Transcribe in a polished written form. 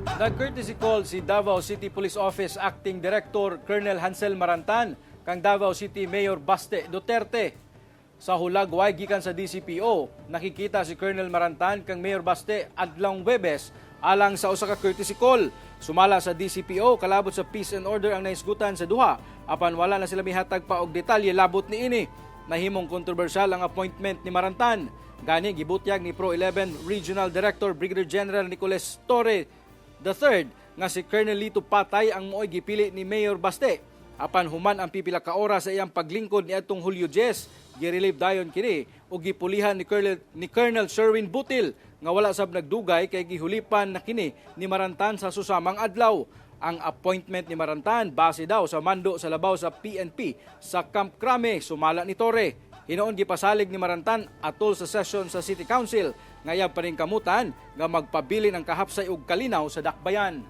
Nag-courtesy call si Davao City Police Office Acting Director Colonel Hansel Marantan kang Davao City Mayor Baste Duterte. Sa hulagway gikan sa DCPO, nakikita si Colonel Marantan kang Mayor Baste adlong Huwebes alang sa usa ka courtesy call. Sumala sa DCPO kalabot sa peace and order ang naisgutan sa duha apan wala na sila mihatag pa og detalye labot niini. Nahimong kontrobersyal ang appointment ni Marantan. Gani gibutyag ni Pro 11 Regional Director Brigadier General Nicolas Torre III nga si Colonel Lito Patay ang mo'y gipili ni Mayor Baste. Apan human ang pipila ka oras sa iyang paglingkod ni atong Hulyo 10, girelieve dayon kini o gipulihan ni Colonel Sherwin Butil nga wala sab nagdugay kay gihulipan na kini ni Marantan sa susamang adlaw. Ang appointment ni Marantan base daw sa mando sa labaw sa PNP sa Camp Crame, sumala ni Torre. Hinoon gipasalig ni Marantan atol sa session sa City Council ngayab pa rin kamutan nga magpabilin ang kahapsay og kalinaw sa dakbayan.